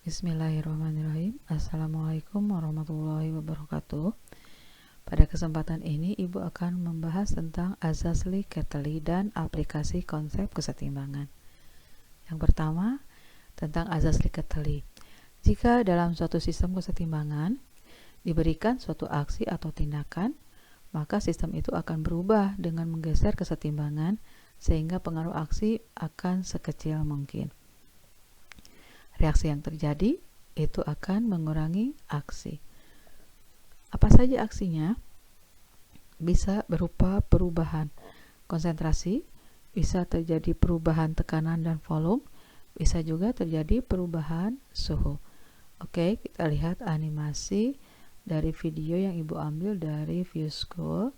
Bismillahirrahmanirrahim. Assalamualaikum warahmatullahi wabarakatuh. Pada kesempatan ini Ibu akan membahas tentang azas Liketeli dan aplikasi konsep kesetimbangan. Yang pertama, tentang azas Liketeli. Jika dalam suatu sistem kesetimbangan diberikan suatu aksi atau tindakan, maka sistem itu akan berubah dengan menggeser kesetimbangan sehingga pengaruh aksi akan sekecil mungkin. Reaksi yang terjadi itu akan mengurangi aksi. Apa saja aksinya? Bisa berupa perubahan konsentrasi, bisa terjadi perubahan tekanan dan volume, bisa juga terjadi perubahan suhu. Oke, kita lihat animasi dari video yang Ibu ambil dari ViewSchool.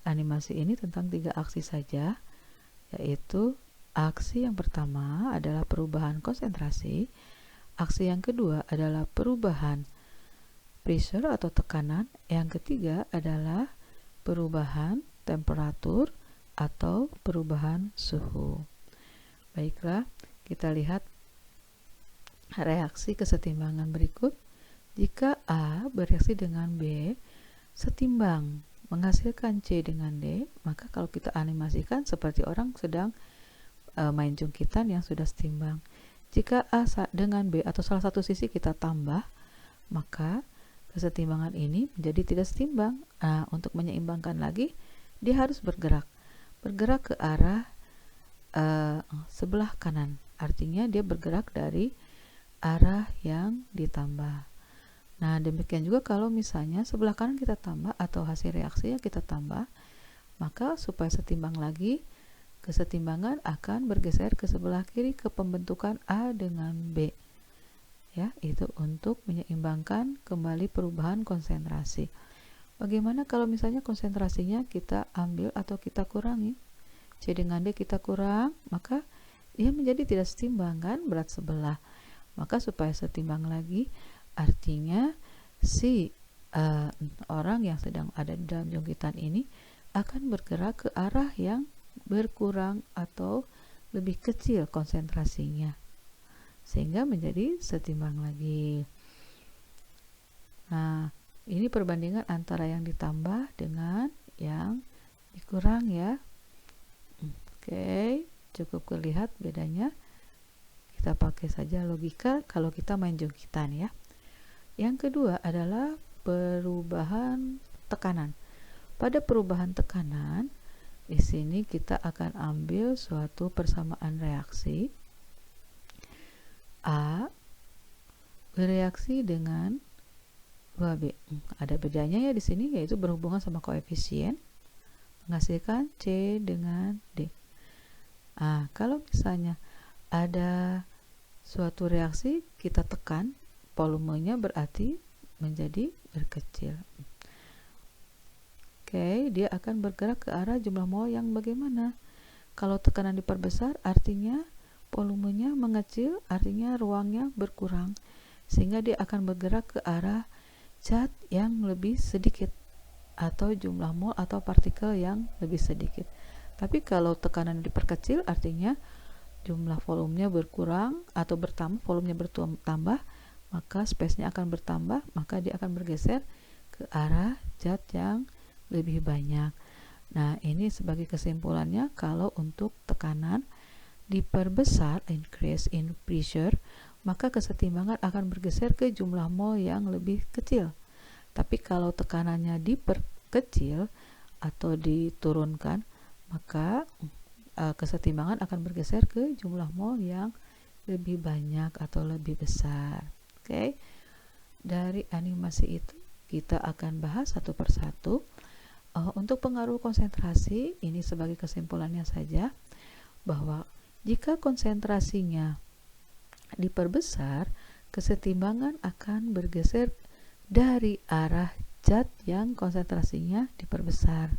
Animasi ini tentang 3 aksi saja, yaitu aksi yang pertama adalah perubahan konsentrasi, aksi yang kedua adalah perubahan pressure atau tekanan, yang ketiga adalah perubahan temperatur atau perubahan suhu. Baiklah, kita lihat reaksi kesetimbangan berikut. Jika A bereaksi dengan B setimbang menghasilkan C dengan D, maka kalau kita animasikan seperti orang sedang main jungkitan yang sudah setimbang. Jika A dengan B atau salah satu sisi kita tambah, maka kesetimbangan ini menjadi tidak setimbang. Nah, untuk menyeimbangkan lagi, dia harus bergerak ke arah sebelah kanan. Artinya dia bergerak dari arah yang ditambah. Nah, demikian juga kalau misalnya sebelah kanan kita tambah atau hasil reaksinya kita tambah, maka supaya setimbang lagi, kesetimbangan akan bergeser ke sebelah kiri ke pembentukan A dengan B. Ya, itu untuk menyeimbangkan kembali perubahan konsentrasi. Bagaimana kalau misalnya konsentrasinya kita ambil atau kita kurangi? C dengan D kita kurang, maka dia menjadi tidak setimbang kan, berat sebelah. Maka supaya setimbang lagi, artinya si orang yang sedang ada di dalam jungkitan ini akan bergerak ke arah yang berkurang atau lebih kecil konsentrasinya, sehingga menjadi setimbang lagi. Nah, ini perbandingan antara yang ditambah dengan yang dikurang ya. Oke, cukup terlihat bedanya. Kita pakai saja logika kalau kita main jungkitan ya. Yang kedua adalah perubahan tekanan. Pada perubahan tekanan, di sini kita akan ambil suatu persamaan reaksi. A bereaksi dengan 2B. Ada bedanya ya di sini, yaitu berhubungan sama koefisien, menghasilkan C dengan D. Kalau misalnya ada suatu reaksi kita tekan, volumenya berarti menjadi berkecil. Oke, dia akan bergerak ke arah jumlah mol yang bagaimana? Kalau tekanan diperbesar, artinya volumenya mengecil, artinya ruangnya berkurang, sehingga dia akan bergerak ke arah zat yang lebih sedikit atau jumlah mol atau partikel yang lebih sedikit. Tapi kalau tekanan diperkecil, artinya jumlah volumenya berkurang atau bertambah, volumenya bertambah, maka space-nya akan bertambah, maka dia akan bergeser ke arah zat yang lebih banyak. Nah, ini sebagai kesimpulannya, kalau untuk tekanan diperbesar, increase in pressure, maka kesetimbangan akan bergeser ke jumlah mol yang lebih kecil. Tapi kalau tekanannya diperkecil atau diturunkan, maka kesetimbangan akan bergeser ke jumlah mol yang lebih banyak atau lebih besar. Oke. Dari animasi itu kita akan bahas satu persatu. Untuk pengaruh konsentrasi, ini sebagai kesimpulannya saja, bahwa jika konsentrasinya diperbesar, kesetimbangan akan bergeser dari arah zat yang konsentrasinya diperbesar.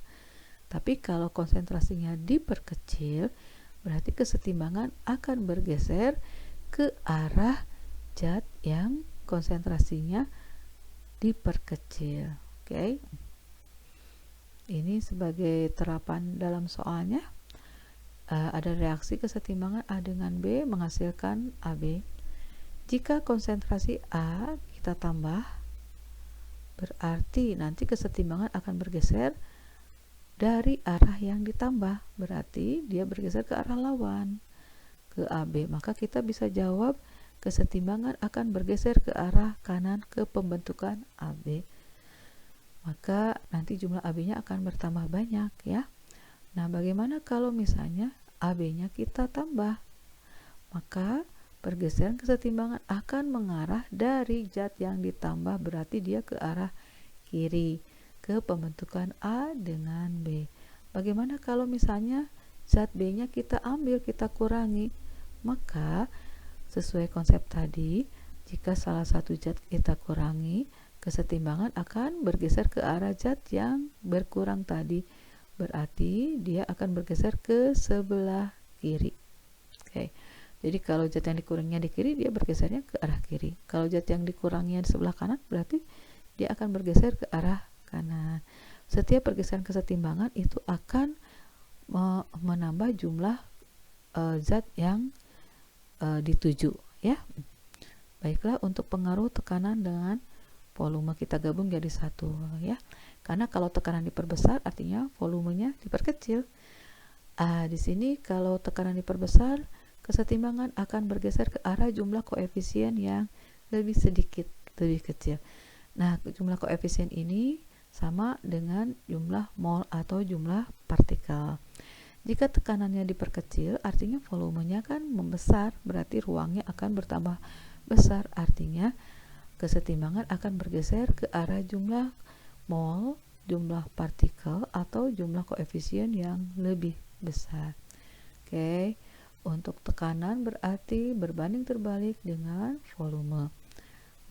Tapi kalau konsentrasinya diperkecil, berarti kesetimbangan akan bergeser ke arah zat yang konsentrasinya diperkecil. Oke. Ini sebagai terapan dalam soalnya. Ada reaksi kesetimbangan A dengan B menghasilkan AB. Jika konsentrasi A kita tambah, berarti nanti kesetimbangan akan bergeser dari arah yang ditambah, berarti dia bergeser ke arah lawan, ke AB. Maka kita bisa jawab kesetimbangan akan bergeser ke arah kanan ke pembentukan AB. Maka nanti jumlah AB-nya akan bertambah banyak ya. Nah, bagaimana kalau misalnya AB-nya kita tambah? Maka pergeseran kesetimbangan akan mengarah dari zat yang ditambah, berarti dia ke arah kiri, ke pembentukan A dengan B. Bagaimana kalau misalnya zat B-nya kita ambil, kita kurangi? Maka sesuai konsep tadi, jika salah satu zat kita kurangi, kesetimbangan akan bergeser ke arah zat yang berkurang tadi. Berarti dia akan bergeser ke sebelah kiri. Oke. Jadi kalau zat yang dikuranginya di kiri, dia bergesernya ke arah kiri. Kalau zat yang dikuranginya di sebelah kanan, berarti dia akan bergeser ke arah kanan. Setiap pergeseran kesetimbangan itu akan menambah jumlah zat yang dituju ya. Baiklah, untuk pengaruh tekanan dengan volume kita gabung jadi satu ya. Karena kalau tekanan diperbesar artinya volumenya diperkecil. Di sini kalau tekanan diperbesar, kesetimbangan akan bergeser ke arah jumlah koefisien yang lebih sedikit, lebih kecil. Nah, jumlah koefisien ini sama dengan jumlah mol atau jumlah partikel. Jika tekanannya diperkecil, artinya volumenya kan membesar, berarti ruangnya akan bertambah besar, artinya kesetimbangan akan bergeser ke arah jumlah mol, jumlah partikel, atau jumlah koefisien yang lebih besar. Oke, untuk tekanan berarti berbanding terbalik dengan volume.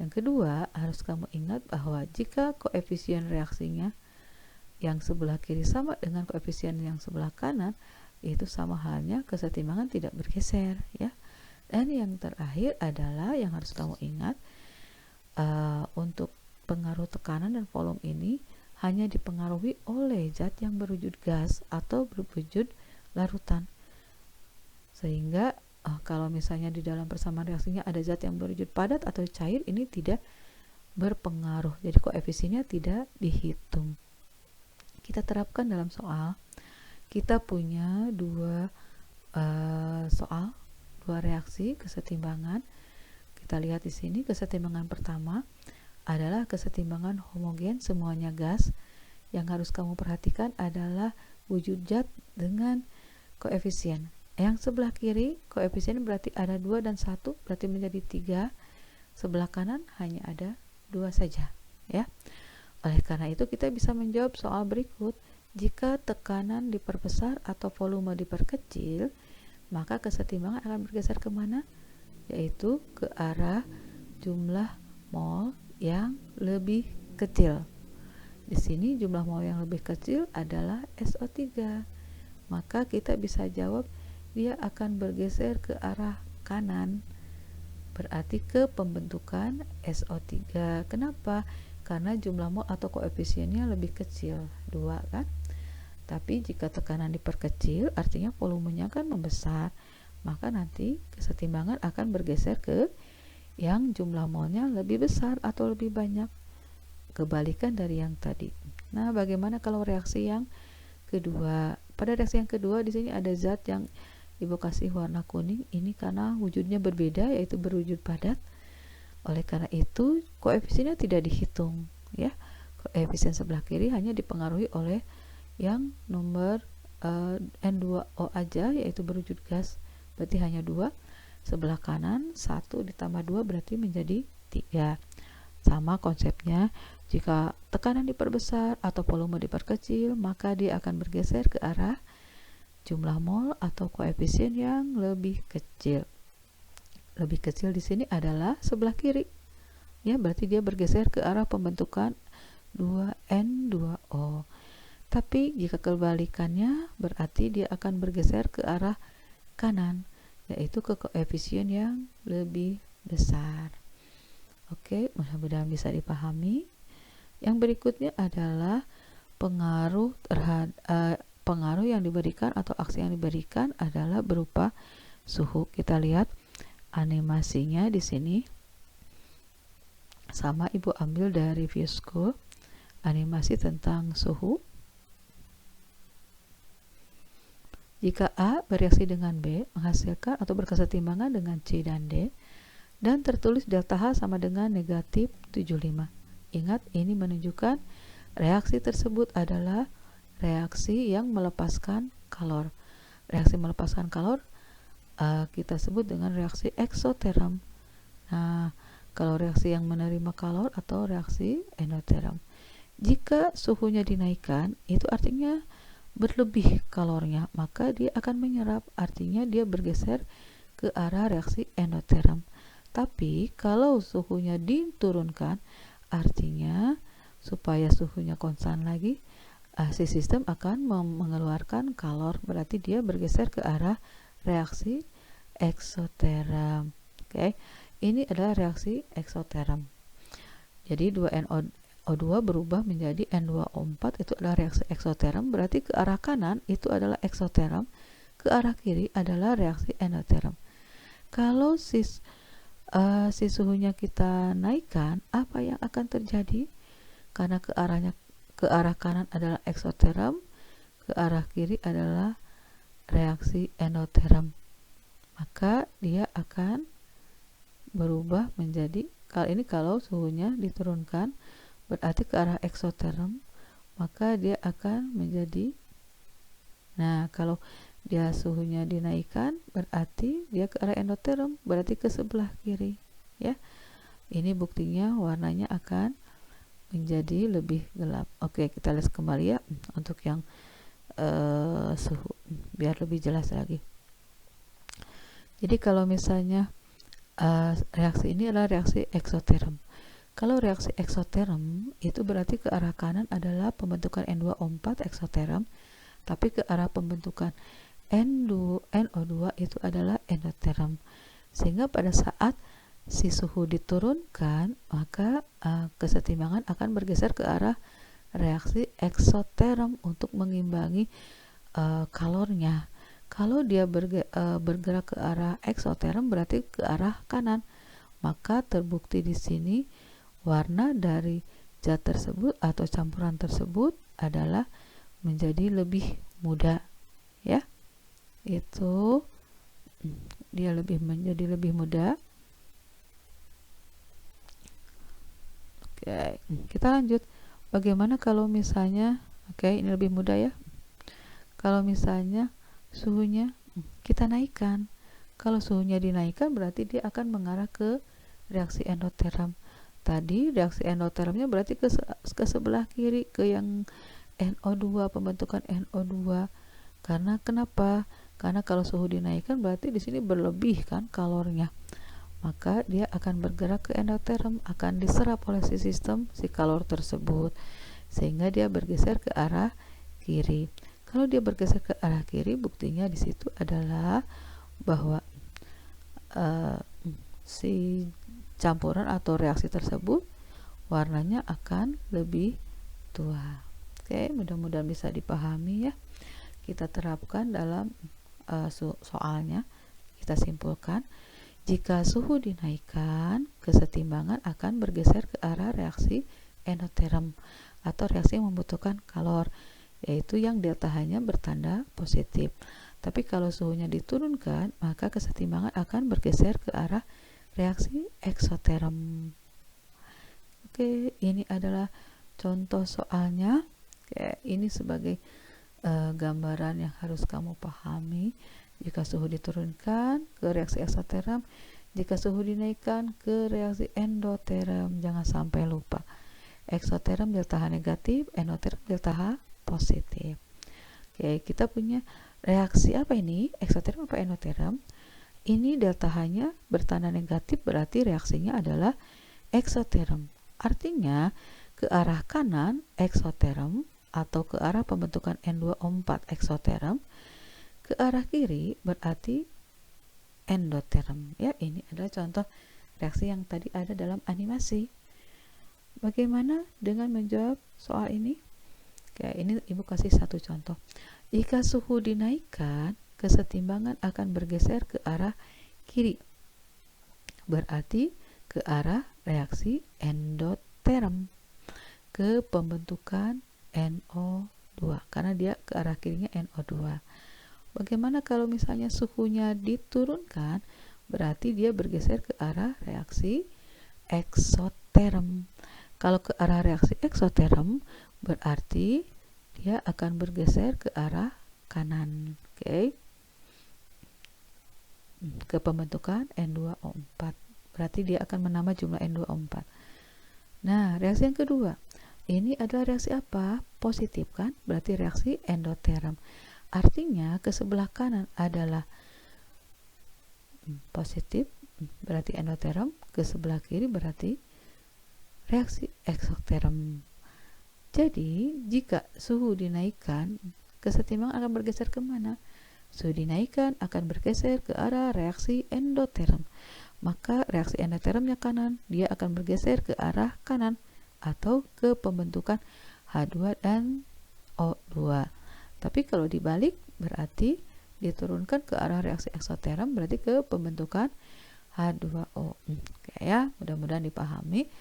Yang kedua, harus kamu ingat bahwa jika koefisien reaksinya yang sebelah kiri sama dengan koefisien yang sebelah kanan, itu sama halnya kesetimbangan tidak bergeser ya. Dan yang terakhir adalah yang harus kamu ingat, untuk pengaruh tekanan dan volume ini hanya dipengaruhi oleh zat yang berwujud gas atau berwujud larutan. Sehingga kalau misalnya di dalam persamaan reaksinya ada zat yang berwujud padat atau cair, ini tidak berpengaruh, jadi koefisiennya tidak dihitung. Kita terapkan dalam soal. Kita punya dua reaksi kesetimbangan. Kita lihat di sini, kesetimbangan pertama adalah kesetimbangan homogen, semuanya gas. Yang harus kamu perhatikan adalah wujud zat dengan koefisien. Yang sebelah kiri koefisien berarti ada 2 dan 1, berarti menjadi 3. Sebelah kanan hanya ada 2 saja ya. Oleh karena itu kita bisa menjawab soal berikut. Jika tekanan diperbesar atau volume diperkecil, maka kesetimbangan akan bergeser kemana? Yaitu ke arah jumlah mol yang lebih kecil. Di sini jumlah mol yang lebih kecil adalah SO3. Maka kita bisa jawab dia akan bergeser ke arah kanan, berarti ke pembentukan SO3. Kenapa? Karena jumlah mol atau koefisiennya lebih kecil, 2 kan? Tapi jika tekanan diperkecil, artinya volumenya kan membesar, maka nanti kesetimbangan akan bergeser ke yang jumlah molnya lebih besar atau lebih banyak, kebalikan dari yang tadi. Nah, bagaimana kalau reaksi yang kedua? Pada reaksi yang kedua di sini ada zat yang Ibu kasih warna kuning, ini karena wujudnya berbeda, yaitu berwujud padat. Oleh karena itu koefisiennya tidak dihitung ya. Koefisien sebelah kiri hanya dipengaruhi oleh yang nomor N2O aja, yaitu berwujud gas, berarti hanya 2. Sebelah kanan 1 ditambah 2 berarti menjadi 3. Sama konsepnya, jika tekanan diperbesar atau volume diperkecil, maka dia akan bergeser ke arah jumlah mol atau koefisien yang lebih kecil. Lebih kecil di sini adalah sebelah kiri. Ya, berarti dia bergeser ke arah pembentukan 2N2O. Tapi jika kebalikannya, berarti dia akan bergeser ke arah kanan, yaitu ke koefisien yang lebih besar. Oke, mudah-mudahan bisa dipahami. Yang berikutnya adalah pengaruh pengaruh yang diberikan atau aksi yang diberikan adalah berupa suhu. Kita lihat animasinya di sini sama Ibu ambil dari View School, animasi tentang suhu. Jika A bereaksi dengan B, menghasilkan atau berkesetimbangan dengan C dan D, dan tertulis delta H sama dengan negatif 75. Ingat, ini menunjukkan reaksi tersebut adalah reaksi yang melepaskan kalor. Reaksi melepaskan kalor kita sebut dengan reaksi eksoterm. Nah, kalau reaksi yang menerima kalor atau reaksi endoterm. Jika suhunya dinaikkan, itu artinya berlebih kalornya, maka dia akan menyerap, artinya dia bergeser ke arah reaksi endoterm. Tapi kalau suhunya diturunkan, artinya supaya suhunya konstan lagi, si sistem akan mengeluarkan kalor, berarti dia bergeser ke arah reaksi eksoterm. Oke, ini adalah reaksi eksoterm. Jadi 2NO2 berubah menjadi N2O4, itu adalah reaksi eksoterm, berarti ke arah kanan itu adalah eksoterm, ke arah kiri adalah reaksi endoterm. Kalau si suhunya kita naikkan, apa yang akan terjadi? Karena ke arah kanan adalah eksoterm, ke arah kiri adalah reaksi endoterm, maka dia akan berubah menjadi, kalau suhunya diturunkan berarti ke arah eksoterm, maka dia akan menjadi, nah kalau dia suhunya dinaikkan berarti dia ke arah endoterm, berarti ke sebelah kiri ya. Ini buktinya warnanya akan menjadi lebih gelap. Oke, kita lihat kembali ya untuk yang suhu biar lebih jelas lagi. Jadi kalau misalnya reaksi ini adalah reaksi eksoterm. Kalau reaksi eksoterm itu berarti ke arah kanan adalah pembentukan N2O4 eksoterm, tapi ke arah pembentukan NO2 itu adalah endoterm. Sehingga pada saat si suhu diturunkan, maka kesetimbangan akan bergeser ke arah reaksi eksoterm untuk mengimbangi kalornya. Kalau dia bergerak ke arah eksoterm berarti ke arah kanan, maka terbukti di sini warna dari zat tersebut atau campuran tersebut adalah menjadi lebih muda ya. Itu dia menjadi lebih muda. Oke, kita lanjut. Bagaimana kalau misalnya, ini lebih mudah ya. Kalau misalnya suhunya kita naikkan. Kalau suhunya dinaikkan berarti dia akan mengarah ke reaksi endoterm. Tadi reaksi endotermnya berarti ke sebelah kiri, ke yang NO2, pembentukan NO2. Karena kenapa? Karena kalau suhu dinaikkan berarti di sini berlebih kan kalornya. Maka dia akan bergerak ke endoterm, akan diserap oleh si sistem si kalor tersebut, sehingga dia bergeser ke arah kiri. Kalau dia bergeser ke arah kiri, buktinya di situ adalah bahwa si campuran atau reaksi tersebut warnanya akan lebih tua. Oke, mudah-mudahan bisa dipahami ya. Kita terapkan dalam soalnya. Kita simpulkan, jika suhu dinaikkan, kesetimbangan akan bergeser ke arah reaksi endoterm atau reaksi yang membutuhkan kalor, yaitu yang delta H-nya bertanda positif. Tapi kalau suhunya diturunkan, maka kesetimbangan akan bergeser ke arah reaksi eksoterm. Oke, ini adalah contoh soalnya. Oke, ini sebagai gambaran yang harus kamu pahami. Jika suhu diturunkan ke reaksi eksoterm, jika suhu dinaikkan ke reaksi endoterm. Jangan sampai lupa. Eksoterm delta H negatif, endoterm delta H positif. Oke, kita punya reaksi apa ini? Eksoterm apa endoterm? Ini delta H-nya bertanda negatif, berarti reaksinya adalah eksoterm. Artinya ke arah kanan eksoterm atau ke arah pembentukan N2O4 eksoterm, ke arah kiri berarti endoterm ya. Ini adalah contoh reaksi yang tadi ada dalam animasi. Bagaimana dengan menjawab soal ini? Oke, ini Ibu kasih satu contoh. Jika suhu dinaikkan, kesetimbangan akan bergeser ke arah kiri. berarti ke arah reaksi endoterm, ke pembentukan NO2 karena dia ke arah kirinya NO2. Bagaimana kalau misalnya suhunya diturunkan? Berarti dia bergeser ke arah reaksi eksoterm. Kalau ke arah reaksi eksoterm berarti dia akan bergeser ke arah kanan. Oke. Ke pembentukan N2O4. Berarti dia akan menambah jumlah N2O4. Nah, reaksi yang kedua. Ini adalah reaksi apa? Positif kan? Berarti reaksi endoterm. Artinya ke sebelah kanan adalah positif, berarti endoterm. Ke sebelah kiri berarti reaksi eksoterm. Jadi, jika suhu dinaikkan, kesetimbangan akan bergeser kemana? Suhu dinaikkan akan bergeser ke arah reaksi endoterm. Maka reaksi endotermnya kanan, dia akan bergeser ke arah kanan atau ke pembentukan H2 dan O2. Tapi kalau dibalik berarti diturunkan ke arah reaksi eksoterm, berarti ke pembentukan H2O. Oke ya, mudah-mudahan dipahami.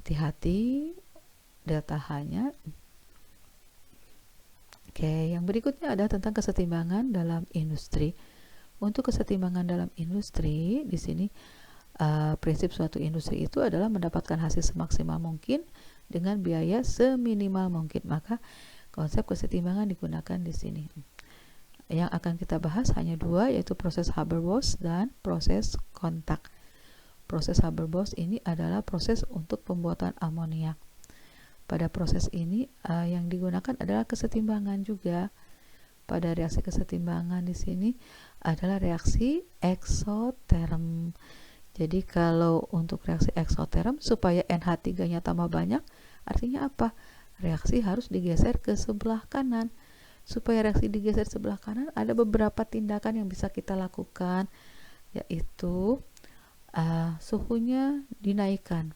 Hati-hati delta H-nya. Oke, yang berikutnya adalah tentang kesetimbangan dalam industri. Untuk kesetimbangan dalam industri, di sini prinsip suatu industri itu adalah mendapatkan hasil semaksimal mungkin dengan biaya seminimal mungkin. Maka konsep kesetimbangan digunakan di sini. Yang akan kita bahas hanya dua, yaitu proses Haber-Bosch dan proses kontak. Proses Haber-Bosch ini adalah proses untuk pembuatan amoniak. Pada proses ini yang digunakan adalah kesetimbangan juga. Pada reaksi kesetimbangan di sini adalah reaksi eksoterm. Jadi kalau untuk reaksi eksoterm supaya NH3-nya tambah banyak, artinya apa? Reaksi harus digeser ke sebelah kanan. Supaya reaksi digeser sebelah kanan, ada beberapa tindakan yang bisa kita lakukan, yaitu suhunya dinaikkan.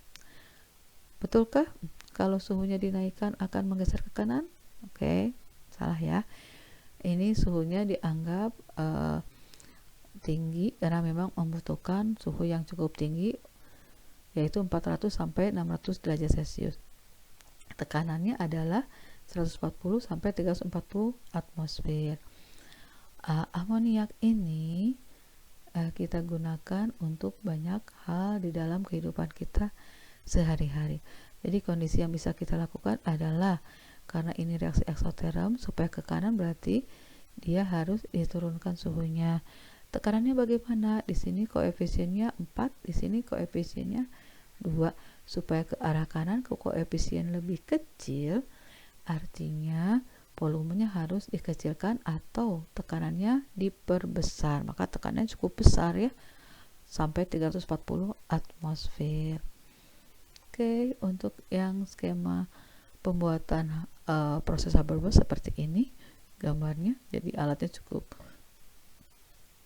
Betulkah? Kalau suhunya dinaikkan akan menggeser ke kanan? Oke, salah ya. Ini suhunya dianggap tinggi karena memang membutuhkan suhu yang cukup tinggi, yaitu 400 sampai 600 derajat Celcius. Tekanannya adalah 140 sampai 340 atmosfer. Amoniak ini kita gunakan untuk banyak hal di dalam kehidupan kita sehari-hari. Jadi kondisi yang bisa kita lakukan adalah karena ini reaksi eksoterm, supaya ke kanan berarti dia harus diturunkan suhunya. Tekanannya bagaimana? Di sini koefisiennya 4, di sini koefisiennya 2. Supaya ke arah kanan ke koefisien lebih kecil, artinya volumenya harus dikecilkan atau tekanannya diperbesar. Maka tekanannya cukup besar ya, sampai 340 atmosfer. Oke, untuk yang skema pembuatan proses Haber-Bosch seperti ini gambarnya. Jadi alatnya cukup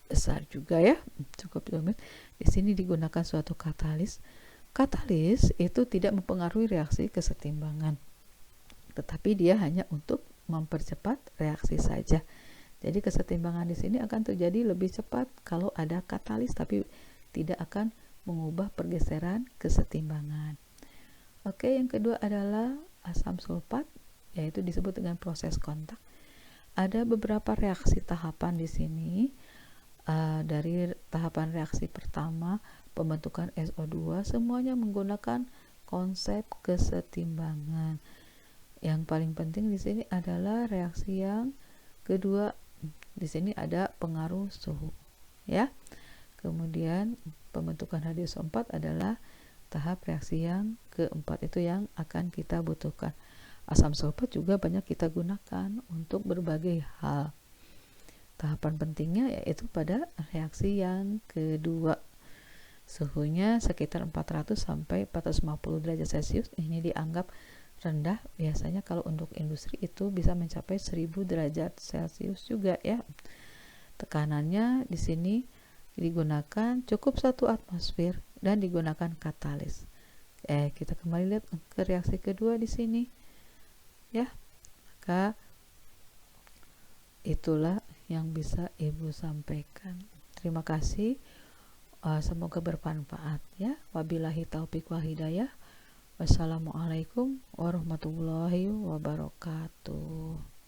besar juga ya, cukup rumit. Di sini digunakan suatu katalis. Katalis itu tidak mempengaruhi reaksi kesetimbangan, tetapi dia hanya untuk mempercepat reaksi saja. Jadi kesetimbangan di sini akan terjadi lebih cepat kalau ada katalis, tapi tidak akan mengubah pergeseran kesetimbangan. Oke, yang kedua adalah asam sulfat, yaitu disebut dengan proses kontak. Ada beberapa reaksi tahapan di sini. Dari tahapan reaksi pertama, pembentukan SO2, semuanya menggunakan konsep kesetimbangan. Yang paling penting di sini adalah reaksi yang kedua. Di sini ada pengaruh suhu, ya. Kemudian pembentukan H2SO4 adalah tahap reaksi yang keempat, itu yang akan kita butuhkan. Asam sulfat juga banyak kita gunakan untuk berbagai hal. Tahapan pentingnya yaitu pada reaksi yang kedua. Suhunya sekitar 400 sampai 450 derajat Celcius. Ini dianggap rendah. Biasanya kalau untuk industri itu bisa mencapai 1000 derajat Celcius juga ya. Tekanannya di sini digunakan cukup 1 atmosfer dan digunakan katalis. Kita kembali lihat ke reaksi kedua di sini. Ya. Maka itulah yang bisa Ibu sampaikan. Terima kasih. Semoga bermanfaat ya. Wabillahi taufik wal hidayah. Wassalamualaikum warahmatullahi wabarakatuh.